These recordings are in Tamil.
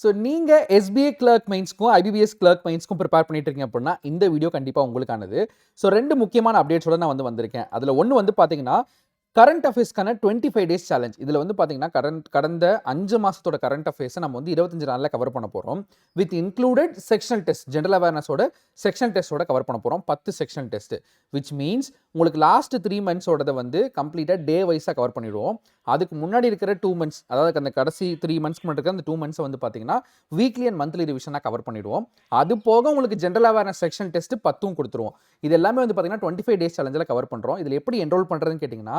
ஸோ நீங்கள் எஸ்பிஐ கிளர்க் மெயின்ஸ்க்கும் ஐபிபிஎஸ் கிளர்க் மெயின்ஸ்க்கும் ப்ரிப்பேர் பண்ணிட்டு இருக்கீங்க அப்படின்னா இந்த வீடியோ கண்டிப்பாக உங்களுக்கானது. ஸோ 2 முக்கியமான அப்டேட்ஸோட நான் வந்திருக்கேன். அதில் ஒன்று பார்த்தீங்கன்னா கரண்ட் அஃபேர்ஸ்க்கான 25 டேஸ் சேலஞ்ச். இதில் பார்த்தீங்கன்னா கடந்த 5 மாதத்தோட கரண்ட் அஃபேர்ஸை நம்ம 25 நாளில் கவர் பண்ண போகிறோம். With included sectional test, general அவேர்னஸோட செக்ஷனல் டெஸ்ட்டோட கவர் பண்ண போகிறோம். 10 செக்ஷனல் டெஸ்ட், விச் மீன்ஸ் உங்களுக்கு லாஸ்ட் 3 மந்த்ஸோட கம்ப்ளீட்டாக டே வைஸாக கவர் பண்ணிடுவோம். அதுக்கு முன்னாடி இருக்கிற 2 மந்த்ஸ், அதாவது அந்த கடைசி 3 மந்த்ஸ்க்கு மட்டும் இருக்கிற அந்த 2 மந்த்ஸை பார்த்தீங்கன்னா வீக்லி அண்ட் மந்த்லி ரிவிஷனாக கவர் பண்ணிடுவோம். அது போக உங்களுக்கு ஜென்ரல் அவேர்னஸ் செக்ஷன் டெஸ்ட் 10 கொடுத்துருவோம். இது எல்லாமே பார்த்தீங்கன்னா 25 டேஸ் சேலஞ்சில் கவர் பண்ணுறோம். இதில் எப்படி என்ரோல் பண்ணுறதுன்னு கேட்டிங்கன்னா,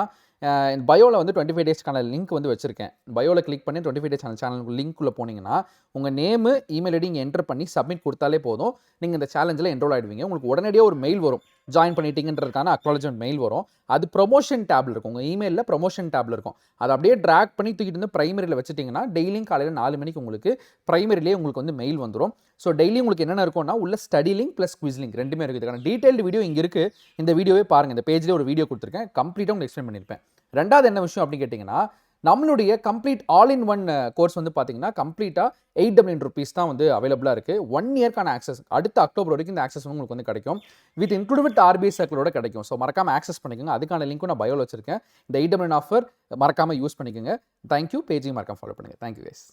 பயோவில் 25 டேஸ்க்கான லிங்க் வச்சிருக்கேன். பயோவில் கிளிக் பண்ணி 25 டேஸ் சேனல் லிங்க்குள்ளே போனீங்கன்னா உங்கள் நேமு, இமெயில் ஐடி என்டர் பண்ணி சப்மிட் கொடுத்தாலே போதும். நீங்கள் இந்த சேலஞ்சில் என்ரோல் ஆகிடுவீங்க. உங்களுக்கு உடனடியாக ஒரு மெயில் வரும், ஜாயின் பண்ணிட்டீங்கன்றதுக்கான அக்னாலஜ்மெண்ட் மெயில் வரும். அது ப்ரொமோஷன் டேப்ல இருக்கும். உங்கள் இமெயிலில் ப்ரொமோஷன் டேப்ல இருக்கும். அதை அப்படியே ட்ராக் பண்ணி தூக்கிட்டு வந்து பிரைமரியில் வச்சுட்டிங்கன்னா டெய்லியும் காலையில் 4 மணிக்கு உங்களுக்கு பிரைமரிலேயே உங்களுக்கு மெயில் வந்துடும். ஸோ டெய்லி உங்களுக்கு என்னென்ன இருக்கும்னா உள்ள study link plus quiz link ரெண்டுமே இருக்குது. இதுக்கான டீடைல்டு வீடியோ இங்கே இருக்குது. இந்த வீடியோவே பாருங்கள். இந்த பேஜ்லேயே ஒரு வீடியோ கொடுத்துருக்கேன். கம்ப்ளீட்டாக உங்களுக்கு எக்ஸ்பிளைன் பண்ணியிருப்பேன். ரெண்டாவது என்ன விஷயம் அப்படின்னு கேட்டிங்கன்னா, நம்மளுடைய complete all in one course பார்த்தீங்கன்னா கம்ப்ளீட்டாக 8,000 rupees தான் அவைலபிளாக இருக்குது. 1 இயர்க்கான ஆக்சஸ், அடுத்த அக்டோபர் வரைக்கும் இந்த ஆக்சஸ் உங்களுக்கு கிடைக்கும். வித் இன்க்ளூட் வித் ஆர்பிஐ சர்க்கிளோட கிடைக்கும். ஸோ மறக்காமல் ஆக்சஸ் பண்ணிக்கோங்க. அதுக்கான லிங்க்கும் நான் பயோவில் வச்சிருக்கேன். இந்த 8,000 ஆஃபர் மறக்காமல் யூஸ் பண்ணிக்கோங்க. தேங்க்யூ. பேஜையும் மறக்காமல் ஃபாலோ பண்ணுங்கள். Thank you guys.